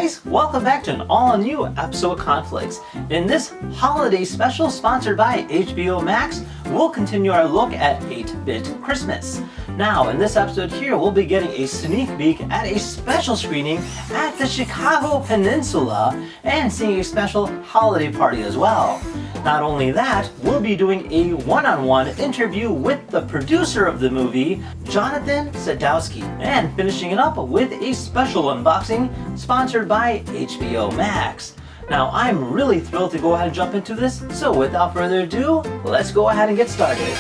guys, welcome back to an all-new episode of Conflicts. In this holiday special sponsored by HBO Max, we'll continue our look at 8-Bit Christmas. Now, in this episode here, we'll be getting a sneak peek at a special screening at the Chicago Peninsula and seeing a special holiday party as well. Not only that, we'll be doing a one-on-one interview with the producer of the movie, Jonathan Sadowski, and finishing it up with a special unboxing sponsored by HBO Max. Now, I'm really thrilled to go ahead and jump into this, so without further ado, let's go ahead and get started.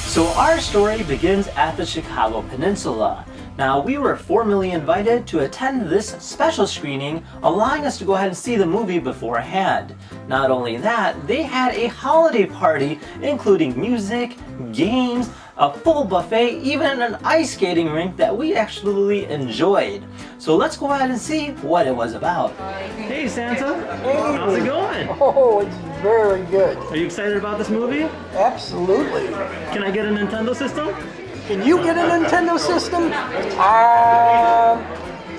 So our story begins at the Chicago Peninsula. Now, we were formally invited to attend this special screening, allowing us to go ahead and see the movie beforehand. Not only that, they had a holiday party including music, games, a full buffet, even an ice skating rink that we actually enjoyed. So let's go ahead and see what it was about. Hey Santa, Hey. How's it going? Oh, it's very good. Are you excited about this movie? Absolutely. Can I get a Nintendo system? Can you get a Nintendo system?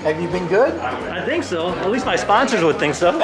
Have you been good? I think so. At least my sponsors would think so.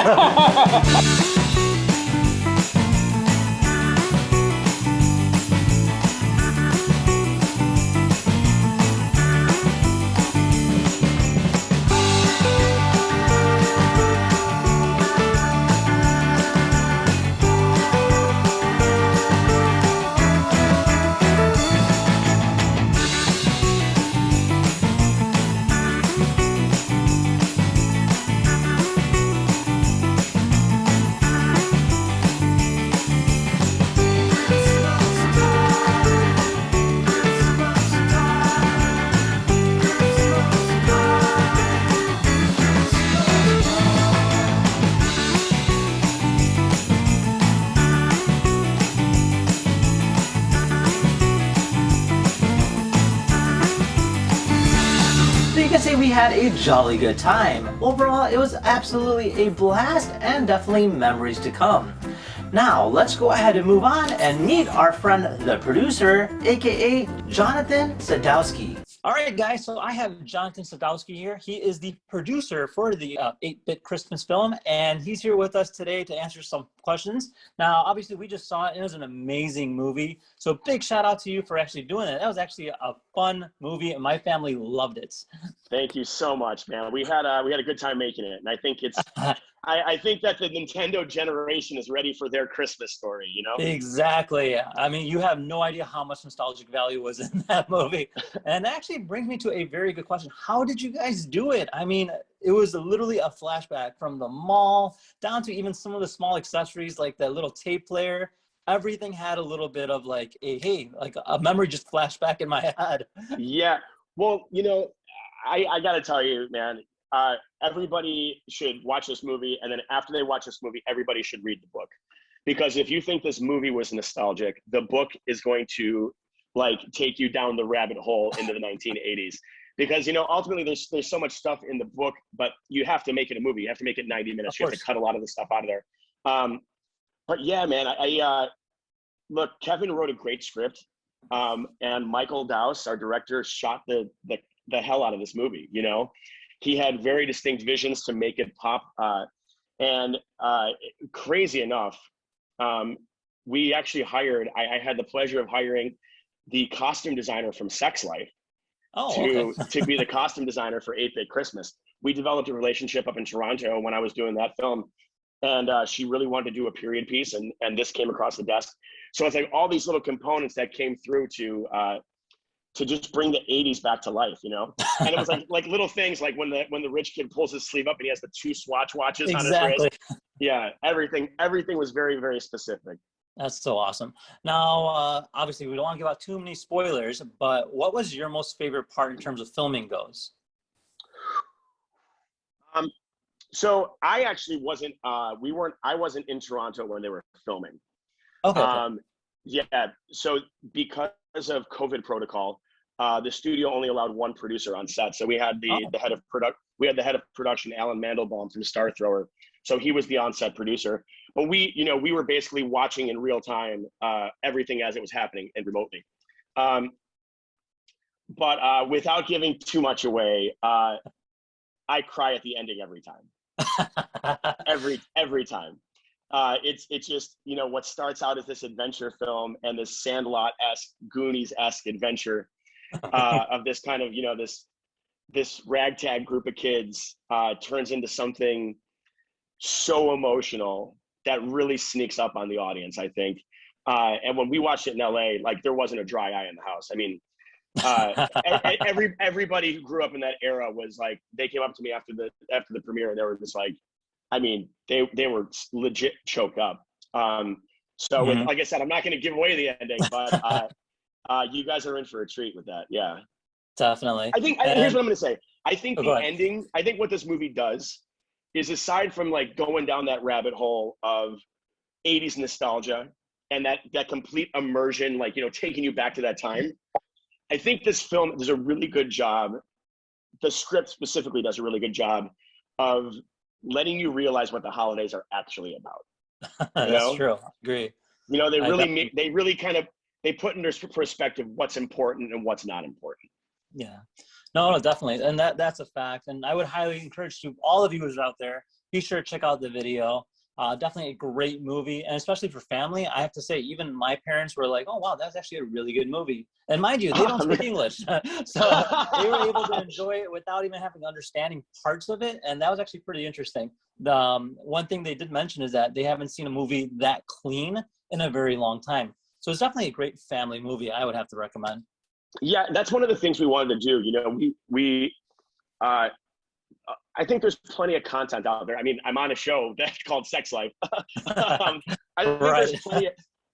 You can say we had a jolly good time. Overall, it was absolutely a blast and definitely memories to come. Now, let's go ahead and move on and meet our friend, the producer, aka Jonathan Sadowski. All right, guys, so I have Jonathan Sadowski here. He is the producer for the 8-Bit Christmas film, and he's here with us today to answer some questions. Now, obviously, we just saw it. It was an amazing movie. So big shout out to you for actually doing it. That was actually a fun movie, and my family loved it. Thank you so much, man. We had a good time making it, and I think it's I think that the Nintendo generation is ready for their Christmas story, you know? Exactly. I mean, you have no idea how much nostalgic value was in that movie. And that actually brings me to a very good question. How did you guys do it? I mean, it was literally a flashback from the mall down to even some of the small accessories like that little tape player. Everything had a little bit of like a memory just flashed back in my head. Yeah. Well, you know, I got to tell you, man, everybody should watch this movie, and then after they watch this movie, everybody should read the book. Because if you think this movie was nostalgic, the book is going to like take you down the rabbit hole into the 1980s. Because, you know, ultimately there's so much stuff in the book, but you have to make it a movie. You have to make it 90 minutes. You have to cut a lot of the stuff out of there. But yeah, man, look, Kevin wrote a great script, and Michael Dowse, our director, shot the hell out of this movie. You know, he had very distinct visions to make it pop, and crazy enough, we actually hired. I had the pleasure of hiring the costume designer from Sex Life to be the costume designer for 8-Bit Christmas. We developed a relationship up in Toronto when I was doing that film, and she really wanted to do a period piece, and this came across the desk. So it's like all these little components that came through to just bring the 80s back to life, you know? And it was like little things like when the rich kid pulls his sleeve up and he has the 2 Swatch watches on his wrist. Yeah, everything was very, very specific. That's so awesome. Now, obviously, we don't want to give out too many spoilers, but what was your most favorite part in terms of filming goes? So I actually wasn't, I wasn't in Toronto when they were filming. Okay. Yeah, so because of COVID protocol, the studio only allowed one producer on set. So we had the head of production, Alan Mandelbaum from Star Thrower. So he was the on-set producer. But we were basically watching in real time everything as it was happening and remotely. but without giving too much away, I cry at the ending every time. every time. It's just, you know, what starts out as this adventure film and this Sandlot-esque, Goonies-esque adventure of this kind of, you know, this ragtag group of kids turns into something so emotional that really sneaks up on the audience, I think. And when we watched it in LA, like there wasn't a dry eye in the house. I mean, everybody who grew up in that era was like, they came up to me after the premiere and they were just like, I mean, they were legit choked up. So with, like I said, I'm not going to give away the ending, but you guys are in for a treat with that. Yeah, definitely. Here's what I'm going to say. I think the ending, I think what this movie does is, aside from like going down that rabbit hole of 80s nostalgia and that complete immersion, like, you know, taking you back to that time, I think this film does a really good job. The script specifically does a really good job of letting you realize what the holidays are actually about. That's true. I agree. You know, they really kind of, they put into perspective what's important and what's not important. Yeah. No, definitely. And that's a fact. And I would highly encourage all of you who's out there, be sure to check out the video. Definitely a great movie, and especially for family. I have to say, even my parents were like, "Oh wow, that's actually a really good movie." And mind you, they don't speak English, so they were able to enjoy it without even having understanding parts of it, and that was actually pretty interesting. The one thing they did mention is that they haven't seen a movie that clean in a very long time. So it's definitely a great family movie. I would have to recommend. Yeah, that's one of the things we wanted to do. You know, we I think there's plenty of content out there. I mean, I'm on a show that's called Sex Life. I think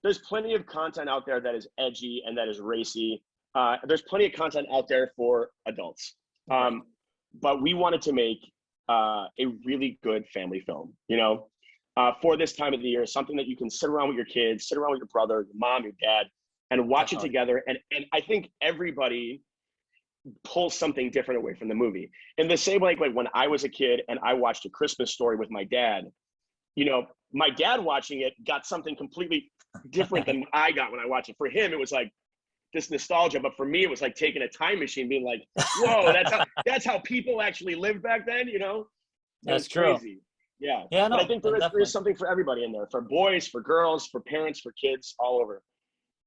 there's plenty of content out there that is edgy and that is racy. There's plenty of content out there for adults. But we wanted to make a really good family film, you know, for this time of the year, something that you can sit around with your kids, sit around with your brother, your mom, your dad, and watch it together. And I think everybody pull something different away from the movie. In the same way, like when I was a kid and I watched A Christmas Story with my dad, you know, my dad watching it got something completely different than I got when I watched it. For him, it was like this nostalgia, but for me, it was like taking a time machine, being like, "Whoa, that's how people actually lived back then," you know? That's true. Crazy. Yeah. Yeah, no, but I think there is something for everybody in there, for boys, for girls, for parents, for kids, all over.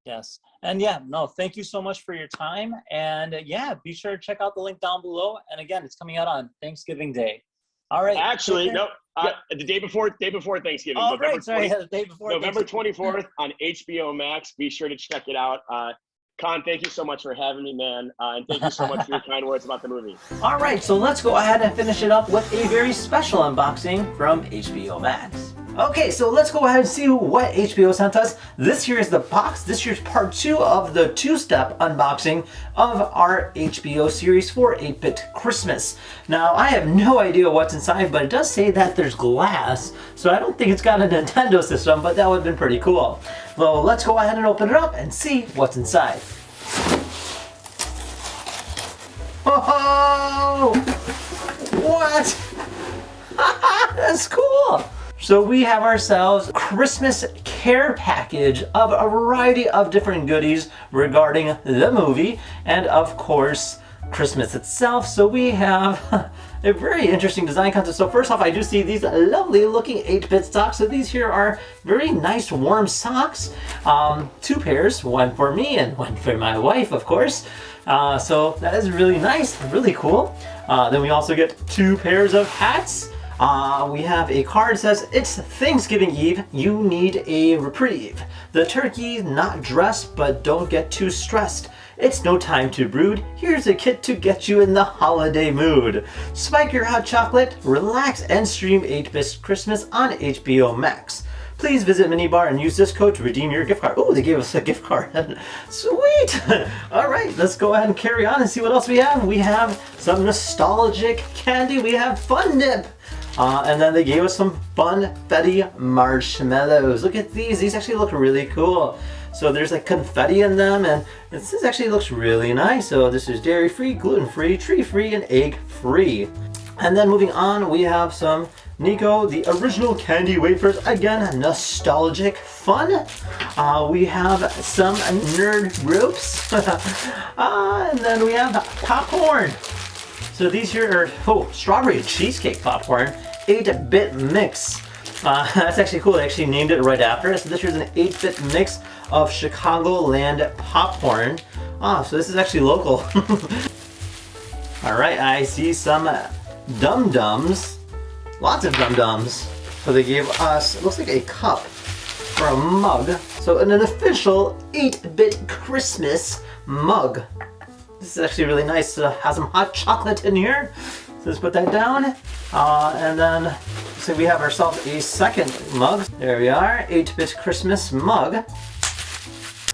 Yes. And yeah, no, thank you so much for your time. And yeah, be sure to check out the link down below. And again, it's coming out on Thanksgiving Day. All right. Actually, no, the day before Thanksgiving. Oh, right. Sorry, the day before. November 24th on HBO Max. Be sure to check it out. Con, thank you so much for having me, man. And thank you so much for your kind words about the movie. All right, so let's go ahead and finish it up with a very special unboxing from HBO Max. Okay, so let's go ahead and see what HBO sent us. This here is the box. This here's part 2 of the 2-step unboxing of our HBO series for 8-Bit Christmas. Now, I have no idea what's inside, but it does say that there's glass, so I don't think it's got a Nintendo system, but that would have been pretty cool. So let's go ahead and open it up and see what's inside. Oh! What? That's cool! So we have ourselves a Christmas care package of a variety of different goodies regarding the movie and of course Christmas itself. So we have a very interesting design concept. So first off, I do see these lovely looking 8-bit socks. So these here are very nice warm socks. 2 pairs, one for me and one for my wife, of course. So that is really nice, really cool. Then we also get 2 pairs of hats. We have a card that says, "It's Thanksgiving Eve, you need a reprieve. The turkey not dressed, but don't get too stressed. It's no time to brood, here's a kit to get you in the holiday mood. Spike your hot chocolate, relax and stream 8-Bit Christmas on HBO Max. Please visit Minibar and use this code to redeem your gift card." Oh, they gave us a gift card. Sweet! All right, let's go ahead and carry on and see what else we have. We have some nostalgic candy. We have Fun Dip. And then they gave us some Funfetti marshmallows. Look at these. These actually look really cool. So there's like confetti in them, and this actually looks really nice. So this is dairy-free, gluten-free, tree-free, and egg-free. And then moving on, we have some Nico, the original candy wafers. Again, nostalgic fun. We have some nerd ropes. And then we have popcorn. So these here are, strawberry cheesecake popcorn, 8-bit mix. That's actually cool. They actually named it right after. So this here's an 8-bit mix of Chicagoland popcorn. So this is actually local. All right, I see some dum-dums. Lots of dum-dums. So they gave us, it looks like a cup or a mug. So an official 8-bit Christmas mug. This is actually really nice. Has some hot chocolate in here. So let's put that down. And then so we have ourselves a second mug. There we are, 8-bit Christmas mug.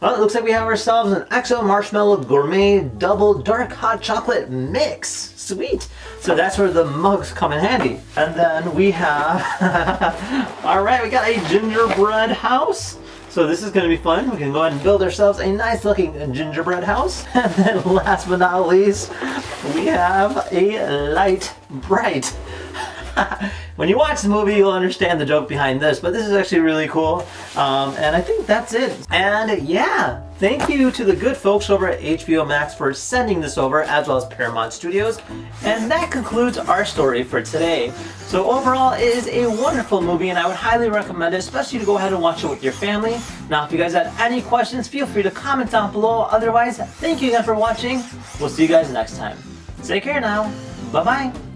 Well, it looks like we have ourselves an XO Marshmallow Gourmet Double Dark Hot Chocolate Mix. Sweet. So that's where the mugs come in handy. And then we have, all right, we got a gingerbread house. So this is going to be fun. We can go ahead and build ourselves a nice looking gingerbread house. And then last but not least, we have a light bright. When you watch the movie, you'll understand the joke behind this, but this is actually really cool. And I think that's it. And yeah, thank you to the good folks over at HBO Max for sending this over, as well as Paramount Studios. And that concludes our story for today. So overall, it is a wonderful movie, and I would highly recommend it, especially to go ahead and watch it with your family. Now, if you guys have any questions, feel free to comment down below. Otherwise, thank you again for watching. We'll see you guys next time. Take care now. Bye-bye.